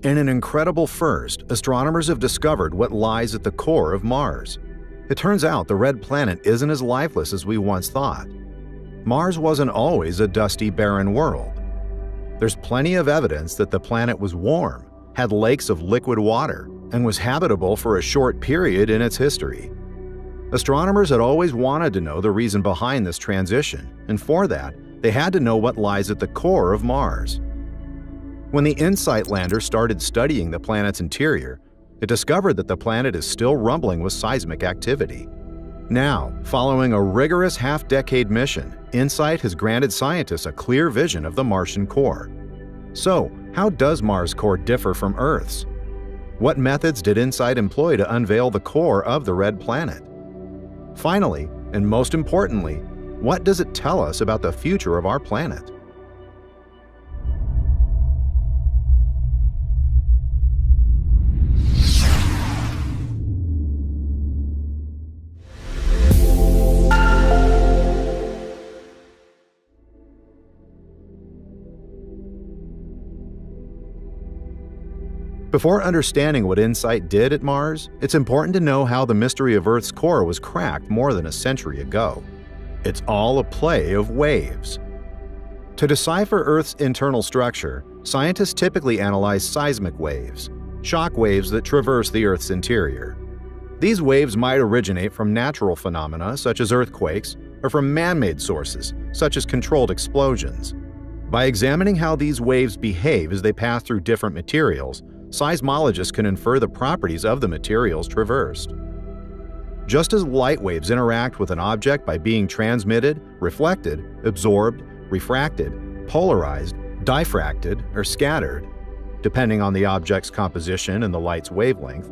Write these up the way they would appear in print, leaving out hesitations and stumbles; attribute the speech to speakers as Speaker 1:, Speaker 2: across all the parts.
Speaker 1: In an incredible first, astronomers have discovered what lies at the core of Mars. It turns out the red planet isn't as lifeless as we once thought. Mars wasn't always a dusty, barren world. There's plenty of evidence that the planet was warm, had lakes of liquid water, and was habitable for a short period in its history. Astronomers had always wanted to know the reason behind this transition, and for that, they had to know what lies at the core of Mars. When the InSight lander started studying the planet's interior, it discovered that the planet is still rumbling with seismic activity. Now, following a rigorous half-decade mission, InSight has granted scientists a clear vision of the Martian core. So, how does Mars' core differ from Earth's? What methods did InSight employ to unveil the core of the red planet? Finally, and most importantly, what does it tell us about the future of our planet? Before understanding what InSight did at Mars, it's important to know how the mystery of Earth's core was cracked more than a century ago. It's all a play of waves. To decipher Earth's internal structure, scientists typically analyze seismic waves, shock waves that traverse the Earth's interior. These waves might originate from natural phenomena such as earthquakes, or from man-made sources such as controlled explosions. By examining how these waves behave as they pass through different materials, seismologists can infer the properties of the materials traversed. Just as light waves interact with an object by being transmitted, reflected, absorbed, refracted, polarized, diffracted, or scattered, depending on the object's composition and the light's wavelength,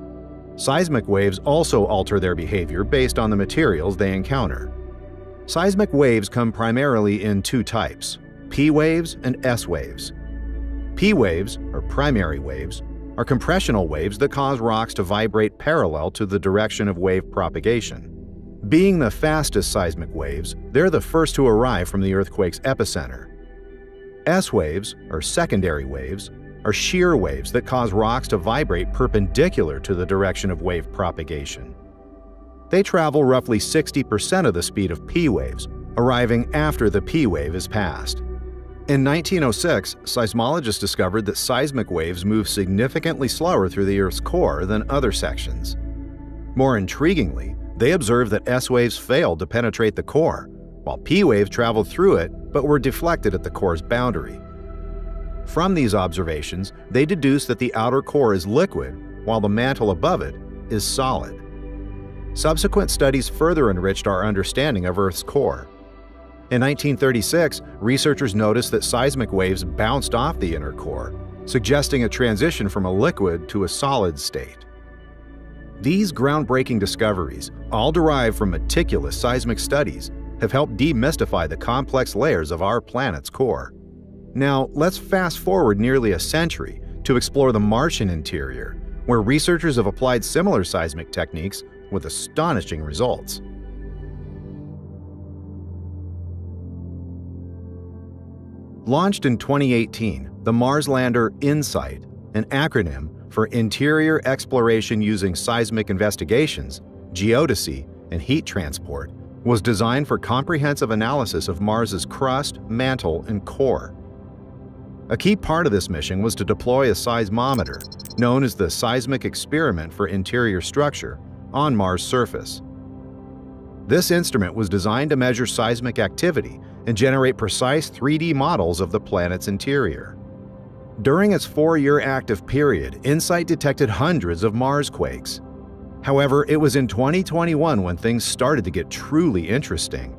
Speaker 1: seismic waves also alter their behavior based on the materials they encounter. Seismic waves come primarily in two types: P waves and S waves. P waves, or primary waves, are compressional waves that cause rocks to vibrate parallel to the direction of wave propagation. Being the fastest seismic waves, they're the first to arrive from the earthquake's epicenter. S waves, or secondary waves, are shear waves that cause rocks to vibrate perpendicular to the direction of wave propagation. They travel roughly 60% of the speed of P waves, arriving after the P wave has passed. In 1906, seismologists discovered that seismic waves move significantly slower through the Earth's core than other sections. More intriguingly, they observed that S waves failed to penetrate the core, while P waves traveled through it but were deflected at the core's boundary. From these observations, they deduced that the outer core is liquid, while the mantle above it is solid. Subsequent studies further enriched our understanding of Earth's core. In 1936, researchers noticed that seismic waves bounced off the inner core, suggesting a transition from a liquid to a solid state. These groundbreaking discoveries, all derived from meticulous seismic studies, have helped demystify the complex layers of our planet's core. Now, let's fast forward nearly a century to explore the Martian interior, where researchers have applied similar seismic techniques with astonishing results. Launched in 2018, the Mars lander InSight, an acronym for Interior Exploration Using Seismic Investigations, Geodesy, and Heat Transport, was designed for comprehensive analysis of Mars's crust, mantle, and core. A key part of this mission was to deploy a seismometer, known as the Seismic Experiment for Interior Structure, on Mars' surface. This instrument was designed to measure seismic activity and generate precise 3D models of the planet's interior. During its 4-year active period, InSight detected hundreds of Marsquakes. However, it was in 2021 when things started to get truly interesting.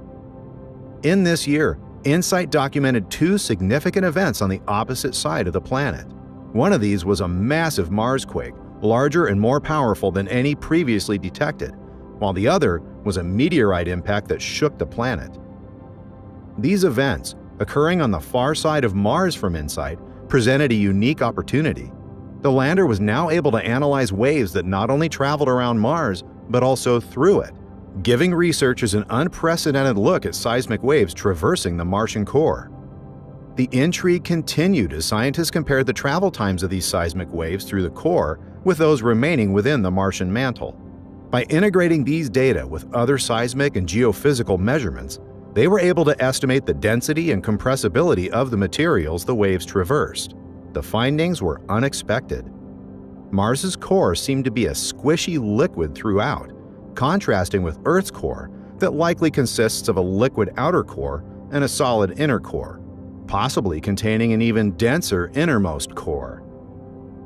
Speaker 1: In this year, InSight documented 2 significant events on the opposite side of the planet. One of these was a massive Marsquake, larger and more powerful than any previously detected, while the other was a meteorite impact that shook the planet. These events, occurring on the far side of Mars from InSight, presented a unique opportunity. The lander was now able to analyze waves that not only traveled around Mars, but also through it, giving researchers an unprecedented look at seismic waves traversing the Martian core. The intrigue continued as scientists compared the travel times of these seismic waves through the core with those remaining within the Martian mantle. By integrating these data with other seismic and geophysical measurements, they were able to estimate the density and compressibility of the materials the waves traversed. The findings were unexpected. Mars's core seemed to be a squishy liquid throughout, contrasting with Earth's core that likely consists of a liquid outer core and a solid inner core, possibly containing an even denser innermost core.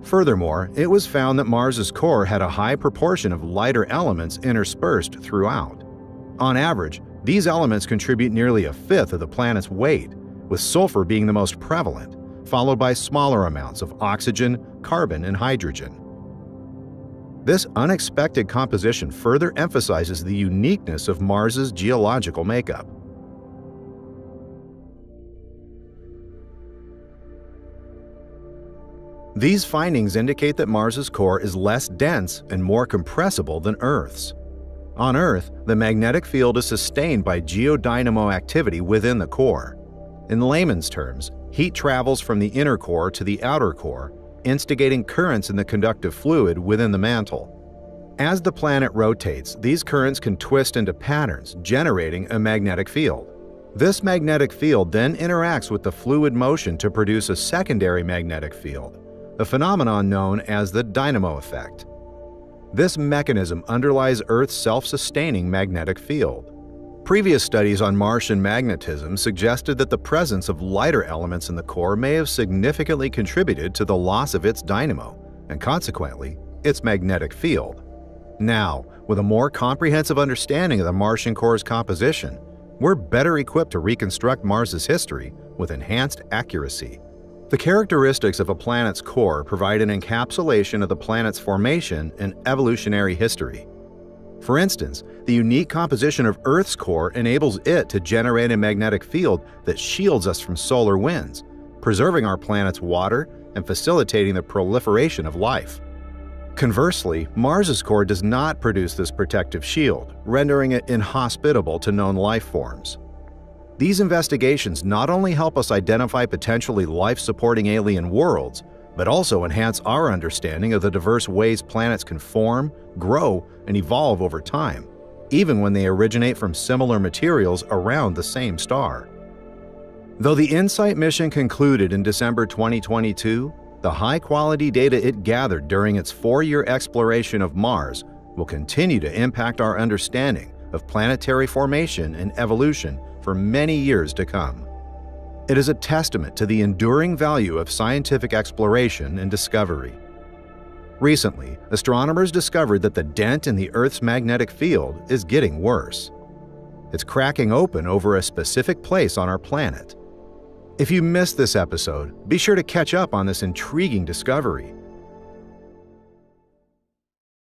Speaker 1: Furthermore, it was found that Mars's core had a high proportion of lighter elements interspersed throughout. On average, these elements contribute nearly a fifth of the planet's weight, with sulfur being the most prevalent, followed by smaller amounts of oxygen, carbon, and hydrogen. This unexpected composition further emphasizes the uniqueness of Mars's geological makeup. These findings indicate that Mars's core is less dense and more compressible than Earth's. On Earth, the magnetic field is sustained by geodynamo activity within the core. In layman's terms, heat travels from the inner core to the outer core, instigating currents in the conductive fluid within the mantle. As the planet rotates, these currents can twist into patterns, generating a magnetic field. This magnetic field then interacts with the fluid motion to produce a secondary magnetic field, a phenomenon known as the dynamo effect. This mechanism underlies Earth's self-sustaining magnetic field. Previous studies on Martian magnetism suggested that the presence of lighter elements in the core may have significantly contributed to the loss of its dynamo, and consequently, its magnetic field. Now, with a more comprehensive understanding of the Martian core's composition, we're better equipped to reconstruct Mars's history with enhanced accuracy. The characteristics of a planet's core provide an encapsulation of the planet's formation and evolutionary history. For instance, the unique composition of Earth's core enables it to generate a magnetic field that shields us from solar winds, preserving our planet's water and facilitating the proliferation of life. Conversely, Mars's core does not produce this protective shield, rendering it inhospitable to known life forms. These investigations not only help us identify potentially life-supporting alien worlds, but also enhance our understanding of the diverse ways planets can form, grow, and evolve over time, even when they originate from similar materials around the same star. Though the InSight mission concluded in December 2022, the high-quality data it gathered during its 4-year exploration of Mars will continue to impact our understanding of planetary formation and evolution for many years to come. It is a testament to the enduring value of scientific exploration and discovery. Recently, astronomers discovered that the dent in the Earth's magnetic field is getting worse. It's cracking open over a specific place on our planet. If you missed this episode, be sure to catch up on this intriguing discovery.